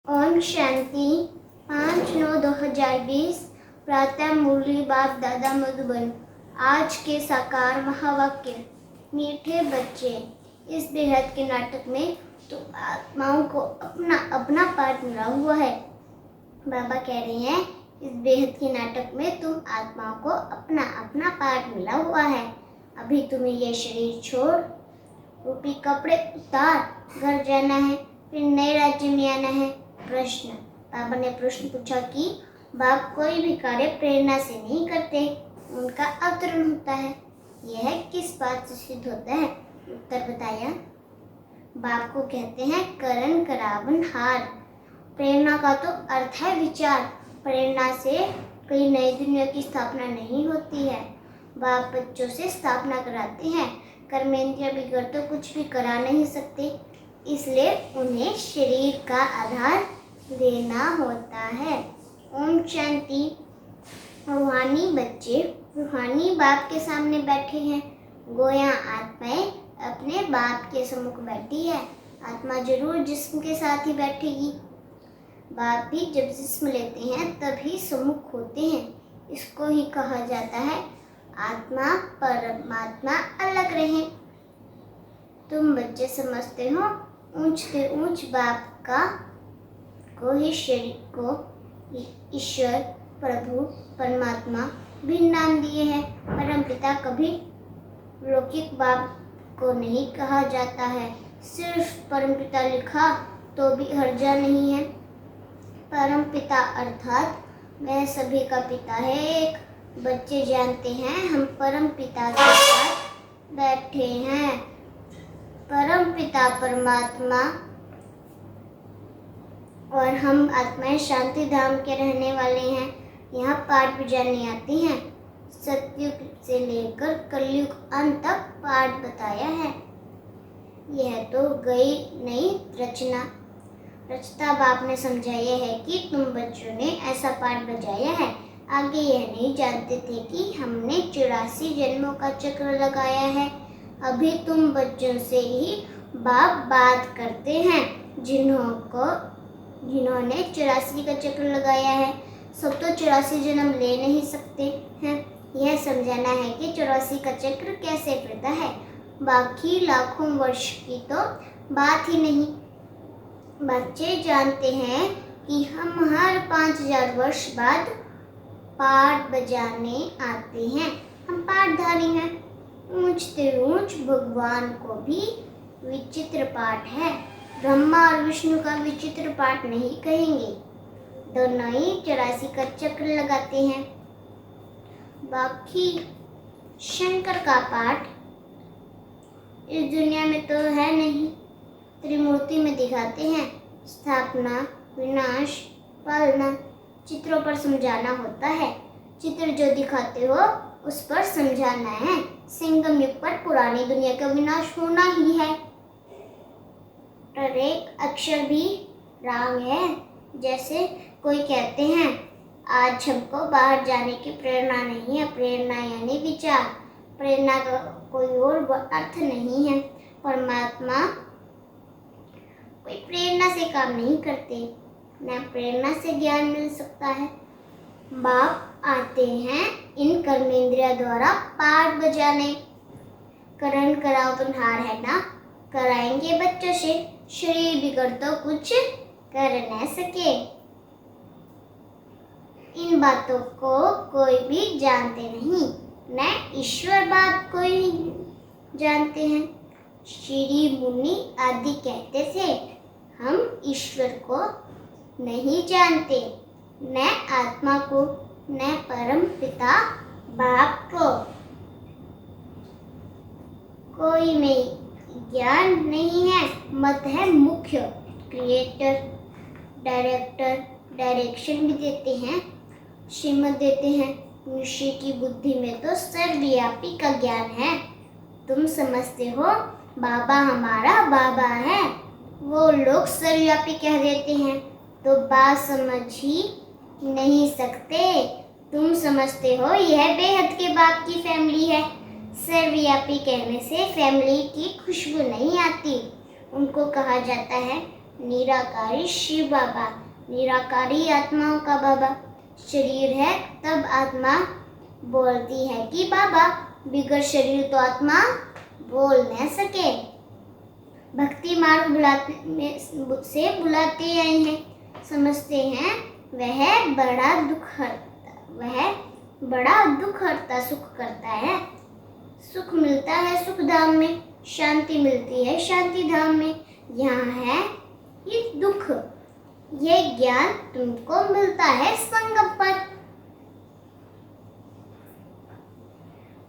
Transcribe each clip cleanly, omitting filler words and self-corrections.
ओम शांति। 5/9/2020 प्रातः मुरली बाप दादा मधुबन। आज के साकार महावाक्य। मीठे बच्चे, इस बेहद के नाटक में तो आत्माओं को अपना अपना पार्ट मिला हुआ है। बाबा कह रहे हैं इस बेहद के नाटक में तुम आत्माओं को अपना अपना पार्ट मिला हुआ है। अभी तुम्हें यह शरीर छोड़ रूपी कपड़े उतार घर जाना है, फिर नए राज्य में आना है। प्रश्न। बाबा ने प्रश्न पूछा कि बाप कोई भी कार्य प्रेरणा से नहीं करते, उनका अवतरण होता है। यह किस बात से सिद्ध होता है? उत्तर बताया। बाप को कहते हैं करण करावन हार। प्रेरणा का तो अर्थ है विचार। प्रेरणा से कई नई दुनिया की स्थापना नहीं होती है। बाप बच्चों से स्थापना कराते हैं। कर्मेंद्रिय बिगड़ तो कुछ भी करा नहीं सकते, इसलिए उन्हें शरीर का आधार देना होता है। ओम शांति। रूहानी बच्चे रूहानी बाप के सामने बैठे हैं। गोया आत्माएं अपने बाप के सम्मुख बैठी है। आत्मा जरूर जिस्म के साथ ही बैठेगी। बाप भी जब जिस्म लेते हैं तभी सम्मुख होते हैं। इसको ही कहा जाता है आत्मा परमात्मा अलग रहे। तुम बच्चे समझते हो ऊंच से ऊंच बाप का को ही शरीर को ईश्वर प्रभु परमात्मा भी नाम दिए हैं। परम पिता कभी लौकिक बाप को नहीं कहा जाता है। सिर्फ परम पिता लिखा तो भी हर्जा नहीं है। परम पिता अर्थात वह सभी का पिता है एक। बच्चे जानते हैं हम परम पिता के साथ बैठे हैं। परम पिता परमात्मा और हम आत्माएं शांति धाम के रहने वाले हैं। यहाँ पाठ बजाने आते हैं। सतयुग से लेकर कलयुग अंत तक पाठ बताया है। यह तो गई नई रचता बाप ने समझाया है कि तुम बच्चों ने ऐसा पाठ बजाया है। आगे यह नहीं जानते थे कि हमने 84 जन्मों का चक्र लगाया है। अभी तुम बच्चों से ही बाप बात करते हैं जिन्होंने 84 का चक्र लगाया है। सब तो 84 जन्म ले नहीं सकते हैं। यह समझाना है कि 84 का चक्र कैसे फिरता है। बाकी लाखों वर्ष की तो बात ही नहीं। बच्चे जानते हैं कि हम हर 5000 वर्ष बाद पाठ बजाने आते हैं। हम पाठधारी हैं। ऊंच से ऊंच भगवान को भी विचित्र पाठ है। ब्रह्मा और विष्णु का विचित्र पाठ नहीं कहेंगे। दोनों ही 84 का चक्र लगाते हैं। बाकी शंकर का पाठ इस दुनिया में तो है नहीं। त्रिमूर्ति में दिखाते हैं। स्थापना विनाश पालना चित्रों पर समझाना होता है। चित्र जो दिखाते हो उस पर समझाना है। संगम युग पर पुरानी दुनिया का विनाश होना ही है। प्रत्येक अक्षर भी राग है। जैसे कोई कहते हैं आज हमको बाहर जाने की प्रेरणा नहीं है। प्रेरणा यानी विचार। प्रेरणा का कोई और अर्थ नहीं है। परमात्मा कोई प्रेरणा से काम नहीं करते, न प्रेरणा से ज्ञान मिल सकता है। बाप आते हैं इन कर्मेंद्रिया द्वारा पाठ बजाने। करण करावन हार है ना, कराएंगे बच्चों से। शरीर बिगड़ तो कुछ कर न सके। इन बातों को कोई भी जानते नहीं, न ईश्वर बाप को ही जानते हैं। श्री मुनि आदि कहते थे हम ईश्वर को नहीं जानते, न आत्मा को, न परम पिता बाप को। कोई में ज्ञान नहीं है। मत है मुख्य। क्रिएटर डायरेक्टर डायरेक्शन भी देते हैं, श्रीमत देते हैं। मनुष्य की बुद्धि में तो सर्वव्यापी का ज्ञान है। तुम समझते हो बाबा हमारा बाबा है, वो लोग सर्वव्यापी कह देते हैं तो बात समझ ही नहीं सकते। तुम समझते हो यह बेहद के बाप की फैमिली है। सर्वव्यापी कहने से फैमिली की खुशबू नहीं आती। उनको कहा जाता है निराकारी शिव बाबा, निराकारी आत्माओं का बाबा। शरीर है तब आत्मा बोलती है कि बाबा, बिगड़ शरीर तो आत्मा बोल न सके। भक्ति मार्ग से बुलाते आए हैं, समझते हैं वह बड़ा दुख हरता सुख करता है। सुख मिलता है सुख धाम में, शांति मिलती है शांति धाम में। यहाँ है ये दुख, ये ज्ञान तुमको मिलता है संगम पर।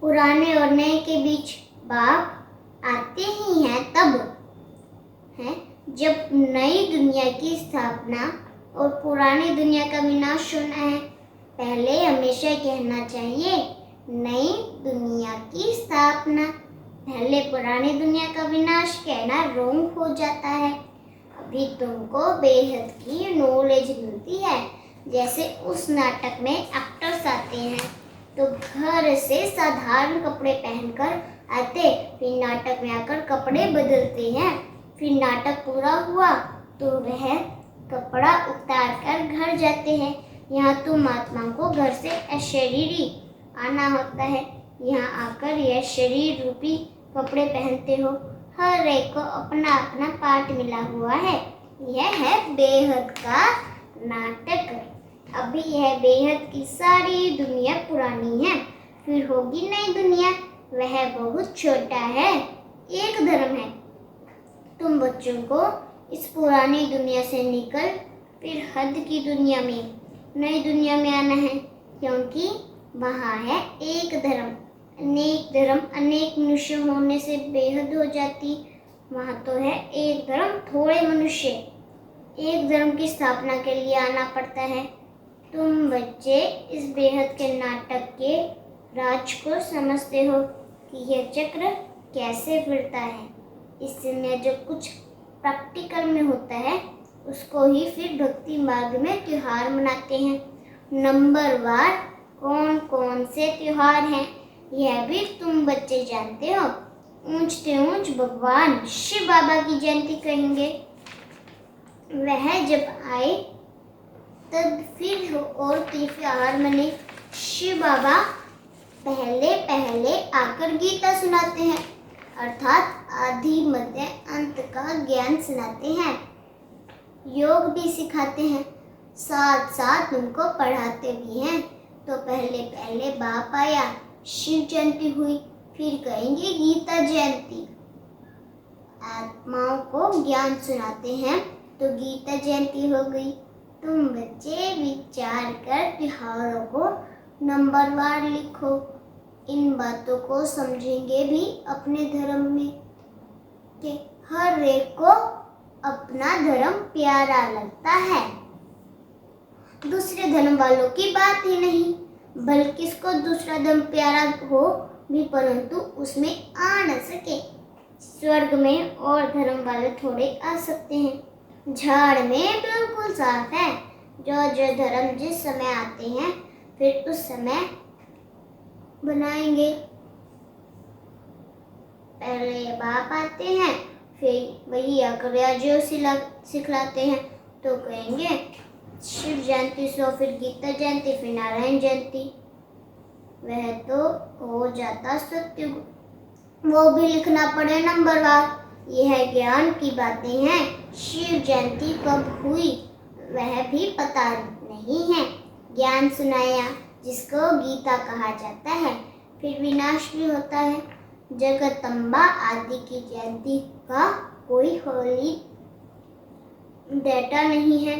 पुराने और नए के बीच बाप आते ही हैं तब है जब नई दुनिया की स्थापना और पुरानी दुनिया का विनाश होना है। पहले हमेशा कहना चाहिए नई दुनिया की स्थापना, पहले पुरानी दुनिया का विनाश कहना रोंग हो जाता है। अभी तुमको बेहद की नॉलेज मिलती है। जैसे उस नाटक में एक्टर्स आते हैं तो घर से साधारण कपड़े पहनकर आते, फिर नाटक में आकर कपड़े बदलते हैं। फिर नाटक पूरा हुआ तो वह कपड़ा उतार कर घर जाते हैं। यहाँ तुम आत्मा को घर से अशरीरी आना होता है। यहाँ आकर यह शरीर रूपी कपड़े पहनते हो। हर एक को अपना अपना पार्ट मिला हुआ है। यह है बेहद का नाटक। अभी यह बेहद की सारी दुनिया पुरानी है, फिर होगी नई दुनिया, वह बहुत छोटा है, एक धर्म है। तुम बच्चों को इस पुरानी दुनिया से निकल फिर हद की दुनिया में, नई दुनिया में आना है, क्योंकि वहाँ है एक धर्म। अनेक मनुष्य होने से बेहद हो जाती, वहाँ तो है एक धर्म, थोड़े मनुष्य। एक धर्म की स्थापना के लिए आना पड़ता है। तुम बच्चे इस बेहद के नाटक के राज को समझते हो कि यह चक्र कैसे फिरता है। इसमें जो कुछ प्रैक्टिकल में होता है उसको ही फिर भक्ति मार्ग में त्योहार मनाते हैं। नंबरवार कौन कौन से त्योहार हैं यह भी तुम बच्चे जानते हो। ऊंचते ऊंच भगवान शिव बाबा की जयंती करेंगे। वह जब आए तब फिर और त्योहार मने। शिव बाबा पहले आकर गीता सुनाते हैं, अर्थात आदि मध्य अंत का ज्ञान सुनाते हैं। योग भी सिखाते हैं, साथ साथ उनको पढ़ाते भी हैं। तो पहले बाप आया, शिव जयंती हुई, फिर कहेंगे गीता जयंती। आत्माओं को ज्ञान सुनाते हैं तो गीता जयंती हो गई। तुम बच्चे विचार कर त्योहारों को नंबरवार लिखो। इन बातों को समझेंगे भी अपने धर्म में कि हर एक को अपना धर्म प्यारा लगता है। दूसरे धर्म वालों की बात ही नहीं, बल्कि इसको दूसरा धर्म प्यारा हो भी परंतु उसमें आ न सके। स्वर्ग में और धर्म वाले थोड़े आ सकते हैं, झाड़ में बिल्कुल साफ है। जो धर्म जिस समय आते हैं फिर उस समय बनाएंगे। पहले बाप आते हैं, फिर वही आकर जो सिखलाते हैं। तो कहेंगे शिव जयंती सो, फिर गीता जयंती, फिर नारायण जयंती। वह तो हो जाता सत्य, वो भी लिखना पड़े नंबरवार। यह ज्ञान की बातें हैं। शिव जयंती कब हुई वह भी पता नहीं है। ज्ञान सुनाया जिसको गीता कहा जाता है, फिर विनाश भी होता है। जगदम्बा आदि की जयंती का कोई होली डेटा नहीं है।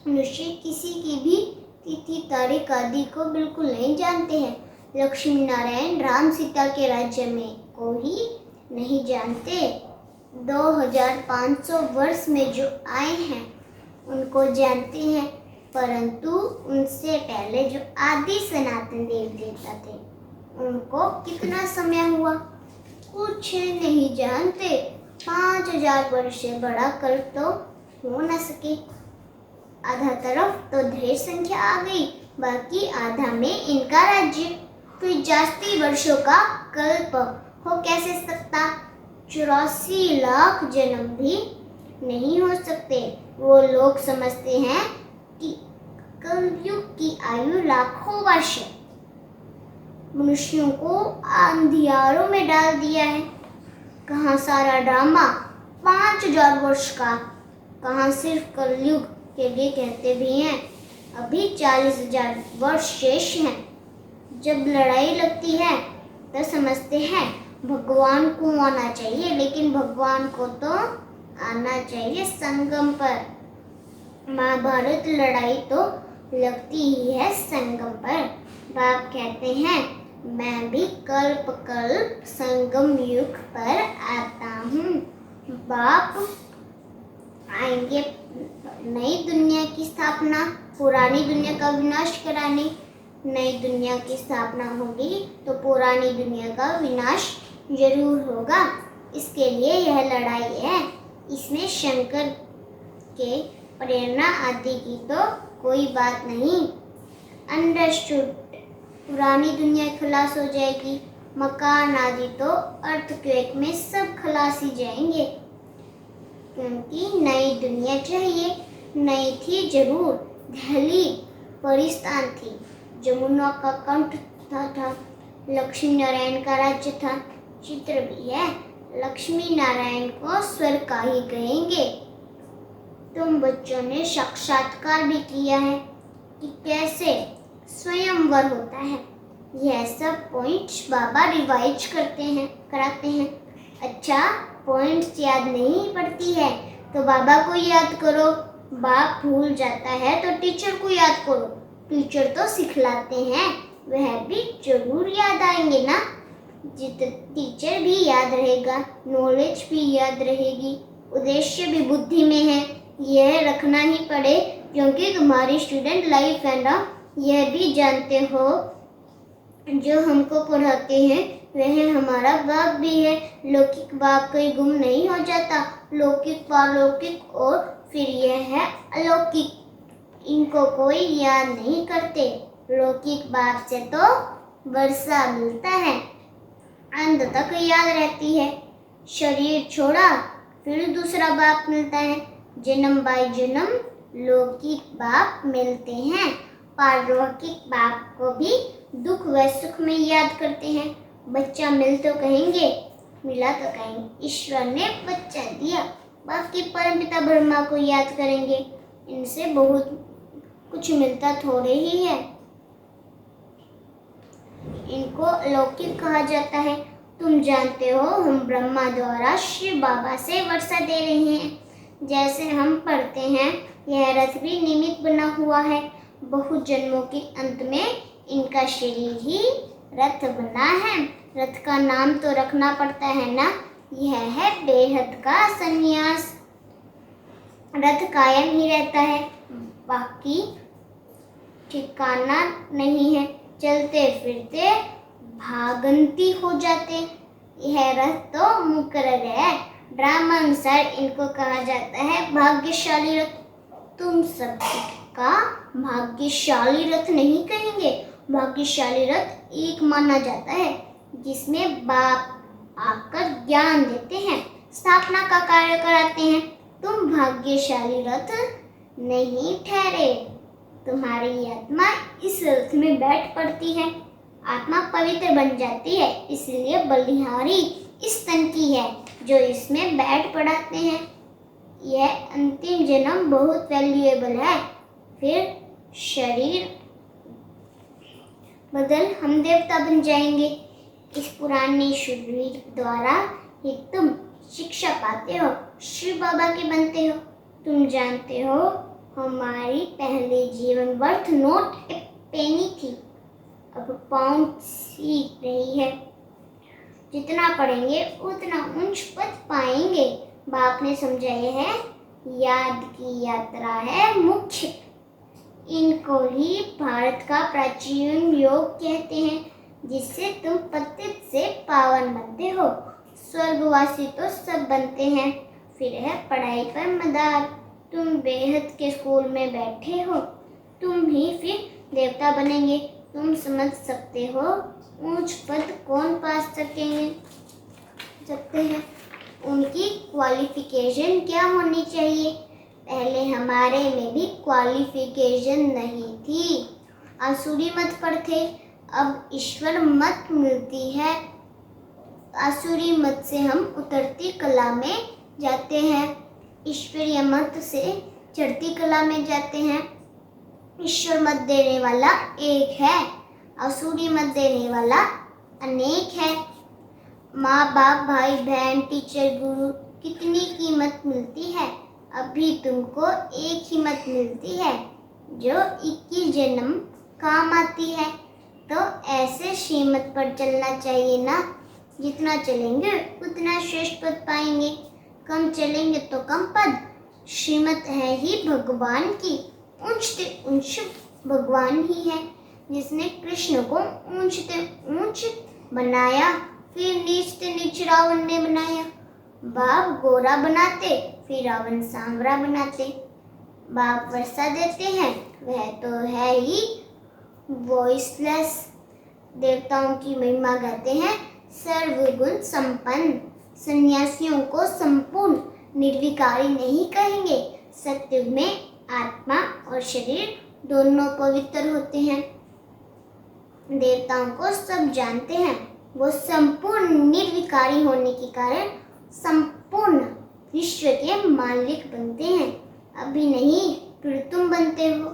मनुष्य किसी की भी तिथि तारीख आदि को बिल्कुल नहीं जानते हैं। लक्ष्मी नारायण राम सीता के राज्य में को ही नहीं जानते। 2500 वर्ष में जो आए हैं उनको जानते हैं, परंतु उनसे पहले जो आदि सनातन देव देवता थे उनको कितना समय हुआ कुछ नहीं जानते। 5000 वर्ष से बड़ा कल तो हो न सके। आधा तरफ तो ढेर संख्या आ गई, बाकी आधा में इनका राज्य। फिर जास्ती वर्षों का कल्प हो कैसे सकता। 84 लाख जन्म भी नहीं हो सकते। वो लोग समझते हैं कि कलयुग की आयु लाखों वर्ष है। मनुष्यों को अंधियारों में डाल दिया है। कहाँ सारा ड्रामा 5000 वर्ष का, कहाँ सिर्फ कलयुग के लिए कहते भी हैं। अभी 40,000 वर्ष शेष हैं। जब लड़ाई लगती है तो समझते हैं भगवान को आना चाहिए, लेकिन भगवान को तो आना चाहिए संगम पर। महाभारत लड़ाई तो लगती ही है संगम पर। बाप कहते हैं मैं भी कल्प कल्प संगम युग पर आता हूँ। बाप आएंगे नई दुनिया की स्थापना, पुरानी दुनिया का विनाश कराने। नई दुनिया की स्थापना होगी तो पुरानी दुनिया का विनाश जरूर होगा। इसके लिए यह लड़ाई है। इसमें शंकर के प्रेरणा आदि की तो कोई बात नहीं। अंडरस्टूड। पुरानी दुनिया खलास हो जाएगी। मकान आदि तो अर्थक्वेक में सब खलास ही जाएंगे, क्योंकि नई दुनिया चाहिए। नई थी जरूर। दिल्ली परिस्थान थी, जमुना का कंठ था, लक्ष्मी नारायण का राज्य था। चित्र भी है, लक्ष्मी नारायण को स्वर्ग का ही कहेंगे। तुम बच्चों ने साक्षात्कार भी किया है कि कैसे स्वयंवर होता है। यह सब पॉइंट्स बाबा रिवाइज कराते हैं। अच्छा, पॉइंट्स याद नहीं पड़ती है तो बाबा को याद करो। बाप भूल जाता है तो टीचर को याद करो। टीचर तो सिखलाते हैं, वह भी जरूर याद आएंगे ना। टीचर भी याद रहेगा, नॉलेज भी याद रहेगी, उद्देश्य भी बुद्धि में है। यह रखना ही पड़े, क्योंकि तुम्हारी स्टूडेंट लाइफ है ना। यह भी जानते हो जो हमको पढ़ाते हैं वह हमारा बाप भी है। लौकिक बाप कहीं गुम नहीं हो जाता। लौकिक, पारलौकिक और फिर यह है अलौकिक। इनको कोई याद नहीं करते। लौकिक बाप से तो वर्षा मिलता है, अंत तक याद रहती है। शरीर छोड़ा फिर दूसरा बाप मिलता है। जन्म बाय जन्म लौकिक बाप मिलते हैं। पारलौकिक बाप को भी दुख व सुख में याद करते हैं। बच्चा मिल तो कहेंगे, मिला तो कहेंगे ईश्वर ने बच्चा दिया। बाकी परमपिता ब्रह्मा को याद करेंगे। इनसे बहुत कुछ मिलता थोड़े ही है। इनको अलौकिक कहा जाता है। तुम जानते हो हम ब्रह्मा द्वारा शिव बाबा से वर्षा दे रहे हैं। जैसे हम पढ़ते हैं यह रथ भी निमित्त बना हुआ है। बहुत जन्मों के अंत में इनका शरीर ही रथ बना है। रथ का नाम तो रखना पड़ता है ना। यह है बेहद का संन्यास। रथ कायम ही रहता है, बाकी ठिकाना नहीं है। चलते फिरते भागंती हो जाते। यह रथ तो मुकर्रर है। ड्रामा अनुसार इनको कहा जाता है भाग्यशाली रथ। तुम सबका भाग्यशाली रथ नहीं कहेंगे। भाग्यशाली रथ एक माना जाता है जिसमें बाप आकर ज्ञान देते हैं, स्थापना का कार्य कराते हैं। तुम भाग्यशाली रथ नहीं ठहरे। तुम्हारी आत्मा इस रथ में बैठ पड़ती है। आत्मा पवित्र बन जाती है, इसलिए बलिहारी इस तन की है जो इसमें बैठ पड़ाते हैं। यह अंतिम जन्म बहुत वैल्यूएबल है। फिर शरीर बदल हम देवता बन जाएंगे। इस पुराने शरीर द्वारा ही तुम शिक्षा पाते हो, शिव बाबा के बनते हो। तुम जानते हो हमारी पहले जीवन वर्थ नोट ए पेनी थी, अब पाउंड सीख रही है। जितना पढ़ेंगे उतना उच्च पद पाएंगे। बाप ने समझाया है याद की यात्रा है मुख्य। इनको ही भारत का प्राचीन योग कहते हैं, जिससे तुम पतित से पावन बनते हो। स्वर्गवासी तो सब बनते हैं। फिर है पढ़ाई पर मदार। तुम बेहद के स्कूल में बैठे हो, तुम ही फिर देवता बनेंगे। तुम समझ सकते हो ऊंच पद कौन पा सकते हैं। उनकी क्वालिफिकेशन क्या होनी चाहिए? पहले हमारे में भी क्वालिफिकेशन नहीं थी, आसुरी मत पर थे। अब ईश्वर मत मिलती है, आसुरी मत से हम उतरती कला में जाते हैं, ईश्वरीय मत से चढ़ती कला में जाते हैं। ईश्वर मत देने वाला एक है, आसुरी मत देने वाला अनेक है। माँ बाप, भाई बहन, टीचर, गुरु, कितनी कीमत मिलती है, अभी तुमको एक ही मत मिलती है जो 21 जन्म काम आती है। तो ऐसे श्रीमत पर चलना चाहिए ना, जितना चलेंगे उतना श्रेष्ठ पद पाएंगे, कम चलेंगे तो कम पद। श्रीमत है ही भगवान की, ऊंचते ऊंच भगवान ही है, जिसने कृष्ण को ऊंचते ऊंच बनाया, फिर नीचते नीच रावण ने बनाया। बाप गोरा बनाते, फिर रावण सांवरा बनाते। बाप वर्षा देते हैं, वह तो है ही वॉइसलेस। देवताओं की महिमा गाते हैं सर्वगुण संपन्न। सन्यासियों को संपूर्ण निर्विकारी नहीं कहेंगे। सत्युग में आत्मा और शरीर दोनों पवित्र होते हैं। देवताओं को सब जानते हैं, वो संपूर्ण निर्विकारी होने के कारण संपूर्ण विश्व के मालिक बनते हैं। अभी नहीं, फिर तुम बनते हो।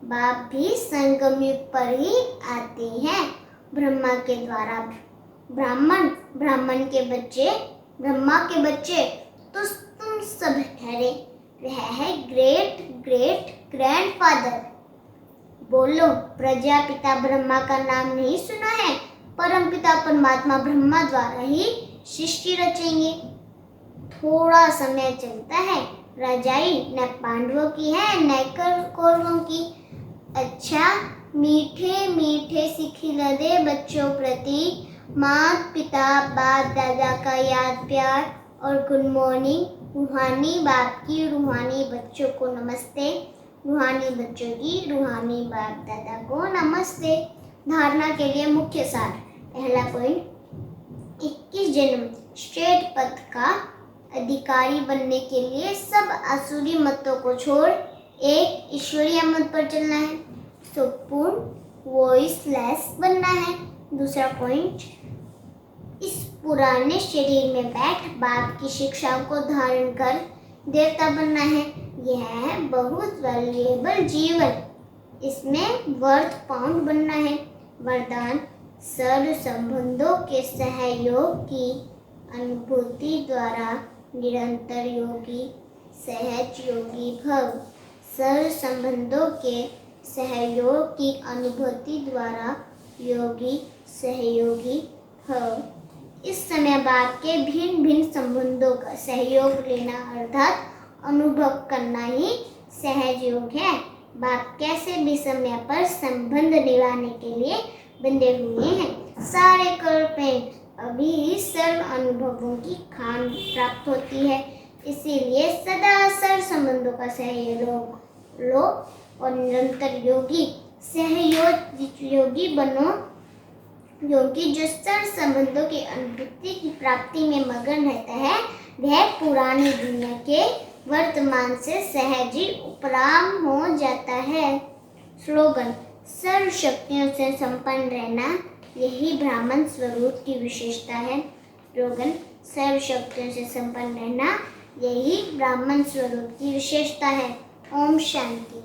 बाप भी संगम युग पर ही आते हैं, ब्रह्मा के द्वारा। ब्राह्मण के बच्चे, ब्रह्मा के बच्चे तो तुम सब ठहरे। वह है ग्रेट ग्रेट ग्रैंडफादर। बोलो, प्रजापिता ब्रह्मा का नाम नहीं सुना है? परमपिता परमात्मा ब्रह्मा द्वारा ही सृष्टि रचेंगे। थोड़ा समय चलता है, रजाई न पांडवों की है न कौरवों की। अच्छा, मीठे मीठे से खिला दे बच्चों प्रति माता पिता बाप दादा का याद प्यार और गुड मॉर्निंग। रूहानी बाप की रूहानी बच्चों को नमस्ते, रूहानी बच्चों की रूहानी बाप दादा को नमस्ते। धारणा के लिए मुख्य सार। पहला पॉइंट, 21 जन्म श्रेष्ठ पद का अधिकारी बनने के लिए सब आसुरी मतों को छोड़ एक ईश्वरीय मत पर चलना है, संपूर्ण वॉइसलेस बनना है। दूसरा पॉइंट, इस पुराने शरीर में बैठ बाप की शिक्षाओं को धारण कर देवता बनना है। यह है बहुत वैल्यूएबल जीवन, इसमें वर्थ पाउंड बनना है। वरदान, सर्व संबंधों के सहयोग की अनुभूति द्वारा निरंतर योगी सहज योगी भव। सर्व संबंधों के सहयोग की अनुभूति द्वारा योगी सहयोगी भव। इस समय बाप के भिन्न भिन्न संबंधों का सहयोग लेना अर्थात अनुभव करना ही सहज योग है। बाप कैसे भी समय पर संबंध निभाने के लिए बंधे हुए हैं। सारे कल्पें अभी सर्व अनुभवों की खान प्राप्त होती है, इसीलिए सदा सर्व संबंधों का सहयोग लो और निरंतर योगी सहयोगी बनो, क्योंकि जो सर्व संबंधों की अनुभूति की प्राप्ति में मगन रहता है वह पुरानी दुनिया के वर्तमान से सहज ही उपराम हो जाता है। स्लोगन, सर्व शक्तियों से संपन्न रहना यही ब्राह्मण स्वरूप की विशेषता है। स्लोगन, सर्व शक्तियों से संपन्न रहना यही ब्राह्मण स्वरूप की विशेषता है। ओम शांति।